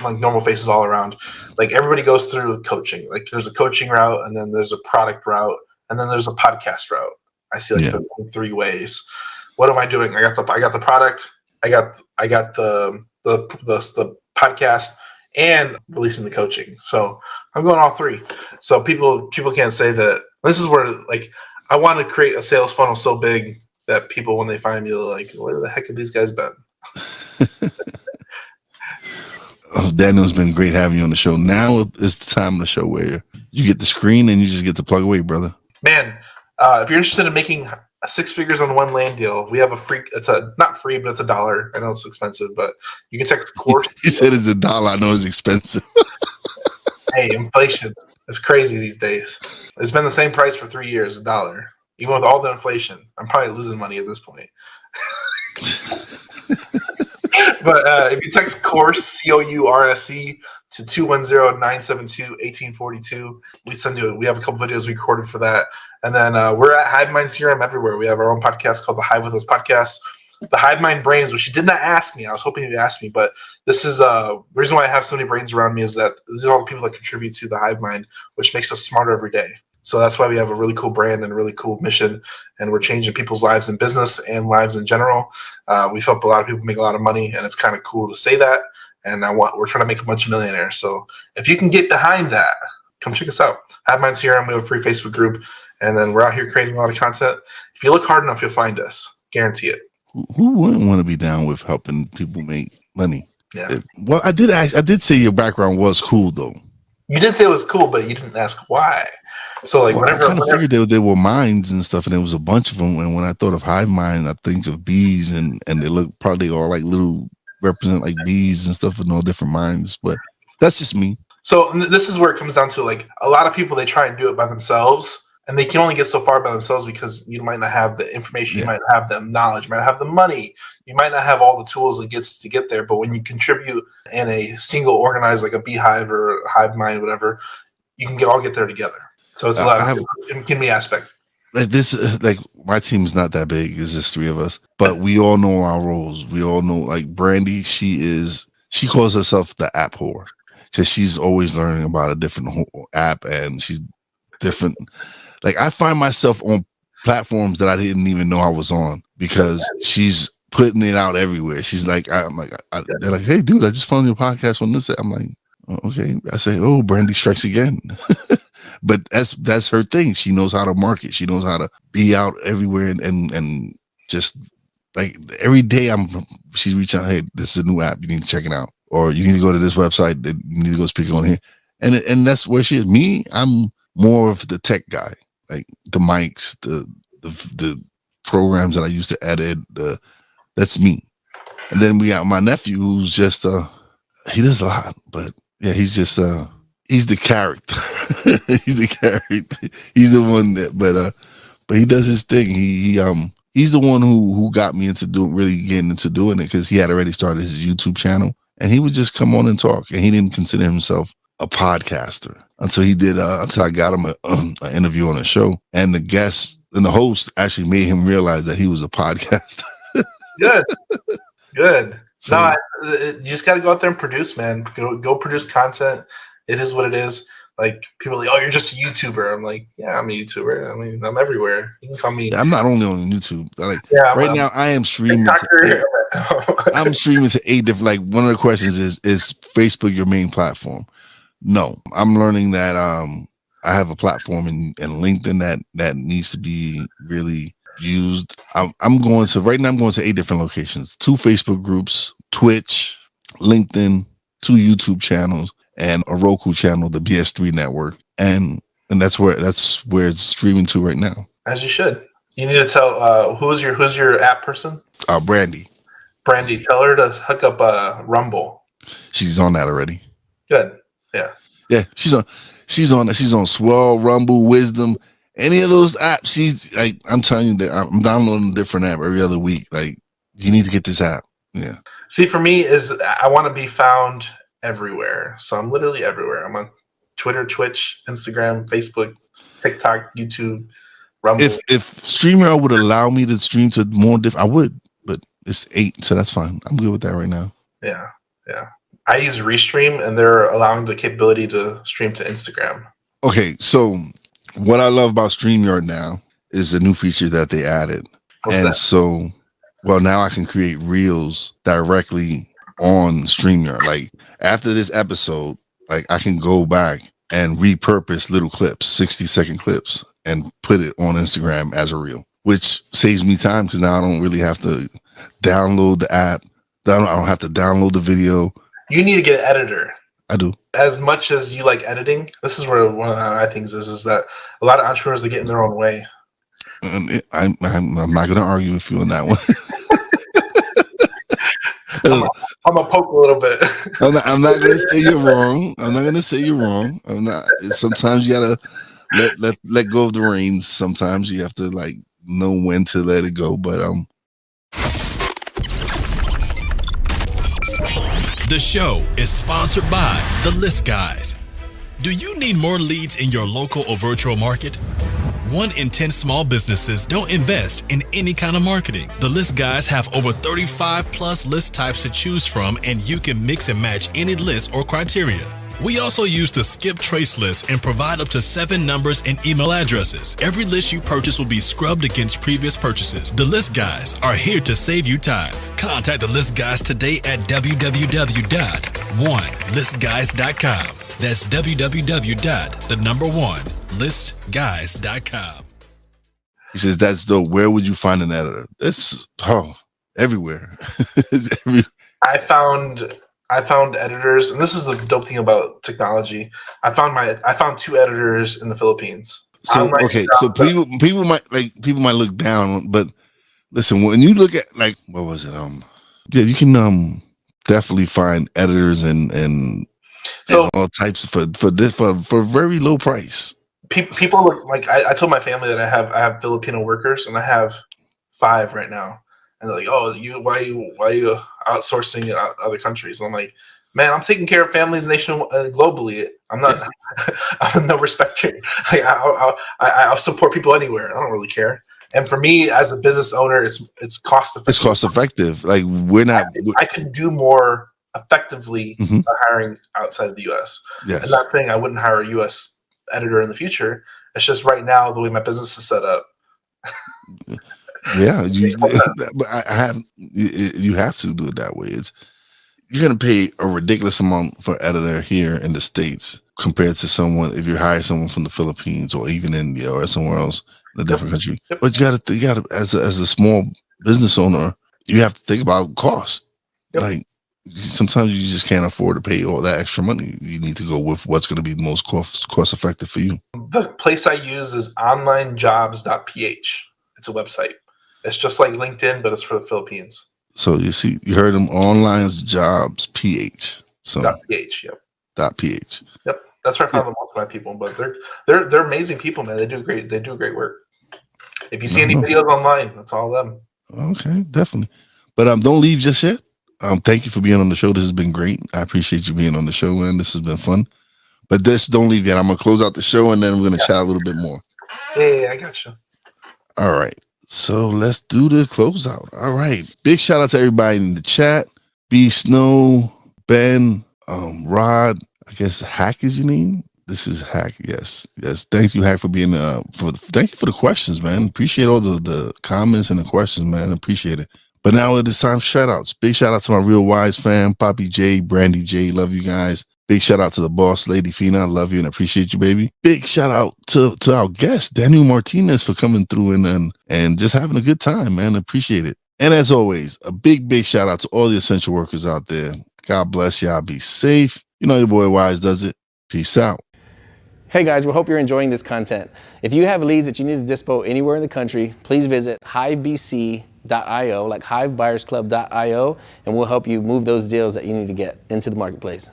S2: like normal faces all around. Like everybody goes through coaching. Like there's a coaching route, and then there's a product route, and then there's a podcast route. I see like the 3 ways. What am I doing? I got the product. I got the podcast and releasing the coaching. So I'm going all 3. So people can't say that. This is where like I want to create a sales funnel so big that people, when they find me, they're like, where the heck have these guys been?
S1: Oh, Daniel, it's been great having you on the show. Now is the time of the show where you get the screen and you just get to plug away, brother.
S2: Man, if you're interested in making 6 figures on one land deal, we have it's not free, but it's $1. I know it's expensive, but you can text course.
S1: He said it's $1. I know it's expensive.
S2: Hey, inflation. It's crazy these days. It's been the same price for 3 years, $1. Even with all the inflation, I'm probably losing money at this point. But if you text course, COURSE, to 210-972-1842, we have a couple videos we recorded for that. And then we're at Hivemind CRM everywhere. We have our own podcast called the Hive with Us Podcast. The Hivemind Brains, which you did not ask me. I was hoping you'd ask me, but this is the reason why I have so many brains around me is that these are all the people that contribute to the Hivemind, which makes us smarter every day. So that's why we have a really cool brand and a really cool mission, and we're changing people's lives in business and lives in general. We've helped a lot of people make a lot of money, and it's kind of cool to say that. And we're trying to make a bunch of millionaires. So if you can get behind that, come check us out. Hivemind CRM, we have a free Facebook group, and then we're out here creating a lot of content. If you look hard enough, you'll find us. Guarantee it.
S1: Who wouldn't want to be down with helping people make money?
S2: Yeah.
S1: Well, I did say your background was cool, though.
S2: You did say it was cool, but you didn't ask why. So like,
S1: I kind of figured there were minds and stuff, and there was a bunch of them. And when I thought of Hivemind, I think of bees, and they look probably all like little, represent like bees and stuff with all different minds. But that's just me.
S2: So this is where it comes down to, like, a lot of people, they try and do it by themselves, and they can only get so far by themselves because you might not have the information, you might not have the knowledge, you might not have the money, you might not have all the tools it gets to get there. But when you contribute in a single organized, like a beehive or Hivemind, whatever, you can all get there together. So it's a lot of community aspect.
S1: Like this, like my team's not that big. It's just 3 of us, but we all know our roles. We all know, like Brandy, she calls herself the app whore because she's always learning about a different app, and she's different. Like I find myself on platforms that I didn't even know I was on because she's putting it out everywhere. She's like, they're like, hey, dude, I just found your podcast on this. I'm like, oh, okay. I say, oh, Brandy strikes again. But that's her thing. She knows how to market. She knows how to be out everywhere and just like every day she's reaching out, hey, this is a new app. You need to check it out. Or you need to go to this website. You need to go speak on here. And that's where she is. Me, I'm more of the tech guy, like the mics, the programs that I used to edit. That's me. And then we got my nephew who's just he does a lot, but yeah, he's just he's the character. He's the character. He's the one that, but he does his thing. He's the one who got me into really getting into doing it because he had already started his YouTube channel, and he would just come on and talk, and he didn't consider himself a podcaster until he did. Until I got him an interview on a show, and the guest and the host actually made him realize that he was a podcaster. Good. So,
S2: no, you just got to go out there and produce, man. Go produce content. It is what it is. Like, people are like, oh, you're just a YouTuber. I'm like, yeah, I'm a YouTuber. I mean, I'm everywhere. You can call me.
S1: I'm not only on YouTube. Like, now, I am streaming. I'm streaming to 8 different. Like, one of the questions is Facebook your main platform? No, I'm learning that I have a platform in LinkedIn that needs to be really used. I'm going to 8 different locations: 2 Facebook groups, Twitch, LinkedIn, 2 YouTube channels, and a Roku channel, the BS3 network, and that's where it's streaming to right now.
S2: As you should. You need to tell who's your app person?
S1: Brandy.
S2: Brandy, tell her to hook up Rumble.
S1: She's on that already.
S2: Good. Yeah.
S1: Yeah, she's on Swell, Rumble, Wisdom, any of those apps. She's like, I'm telling you that I'm downloading a different app every other week. Like, you need to get this app. Yeah.
S2: See, for me, I want to be found everywhere. So I'm literally everywhere. I'm on Twitter, Twitch, Instagram, Facebook, TikTok, YouTube, Rumble.
S1: If StreamYard would allow me to stream to more different, I would, but it's 8, so that's fine. I'm good with that right now.
S2: Yeah. I use Restream, and they're allowing the capability to stream to Instagram.
S1: Okay, so what I love about StreamYard now is the new feature that they added.
S2: What's that?
S1: So, well, now I can create reels directly on StreamYard. Like, after this episode, like, I can go back and repurpose little clips, 60-second clips, and put it on Instagram as a reel, which saves me time because now I don't really have to download the app. I don't have to download the video.
S2: You need to get an editor.
S1: I do.
S2: As much as you like editing, this is where one of my things is that a lot of entrepreneurs, they get in their own way.
S1: I'm not going to argue with you on that one.
S2: I'm gonna poke a little bit.
S1: I'm not going to say you're wrong. I'm not going to say you're wrong. I'm not. Sometimes you gotta let go of the reins. Sometimes you have to like know when to let it go. But
S3: The show is sponsored by The List Guys. Do you need more leads in your local or virtual market? 1 in 10 small businesses don't invest in any kind of marketing. The List Guys have over 35 plus list types to choose from, and you can mix and match any list or criteria. We also use the skip trace list and provide up to 7 numbers and email addresses. Every list you purchase will be scrubbed against previous purchases. The List Guys are here to save you time. Contact the List Guys today at www.onelistguys.com. That's www.1listguys.com.
S1: He says, that's dope. Where would you find an editor? That's everywhere.
S2: I found editors, and this is the dope thing about technology. I found 2 editors in the Philippines.
S1: So so people might look down, but listen, when you look at what was it? Yeah, you can definitely find editors and all types for very low price.
S2: People look like I told my family that I have Filipino workers, and I have 5 right now, and they're like, "Oh, why are you outsourcing in other countries?" And I'm like, "Man, I'm taking care of families globally. I'm not. I'm no respecter. I'll support people anywhere. I don't really care." And for me, as a business owner, it's cost effective.
S1: It's cost effective. Like
S2: I can do more effectively by hiring outside of the U.S.
S1: Yes.
S2: I'm not saying I wouldn't hire a U.S. editor in the future. It's just right now the way my business is set up.
S1: Yeah, you have to do it that way. You're gonna pay a ridiculous amount for editor here in the States compared to someone if you hire someone from the Philippines or even India or somewhere else in a different country.
S2: Yep.
S1: But you gotta as a small business owner, you have to think about cost.
S2: Yep.
S1: Like sometimes you just can't afford to pay all that extra money. You need to go with what's going to be the most cost effective for you.
S2: The place I use is onlinejobs.ph. It's a website. It's just like LinkedIn, but it's for the Philippines.
S1: So you heard them, online jobs PH. So
S2: .ph, yep.
S1: .ph.
S2: Yep. That's where I found most of my people, but they're amazing people, man. They do great work. If you see any videos online, that's all them.
S1: Okay, definitely. But don't leave just yet. Thank you for being on the show. This has been great. I appreciate you being on the show, man. This has been fun. But don't leave yet. I'm gonna close out the show and then we're gonna chat a little bit more.
S2: Yeah, I got you.
S1: All right. So let's do the closeout. All right. Big shout out to everybody in the chat. B Snow, Ben, Rod. I guess Hack is your name. This is Hack. Yes. Thank you, Hack, for being thank you for the questions, man. Appreciate all the comments and the questions, man. Appreciate it. But now it is time for shout outs. Big shout out to my Real Wise fam, Poppy J, Brandy J. Love you guys. Big shout out to the boss, Lady Fina. I love you and appreciate you, baby. Big shout out to our guest, Daniel Martinez, for coming through and just having a good time, man. Appreciate it. And as always, a big shout out to all the essential workers out there. God bless y'all. Be safe. You know your boy Wise does it. Peace out.
S4: Hey guys, we hope you're enjoying this content. If you have leads that you need to dispo anywhere in the country, please visit hivebc.io, like hivebuyersclub.io, and we'll help you move those deals that you need to get into the marketplace.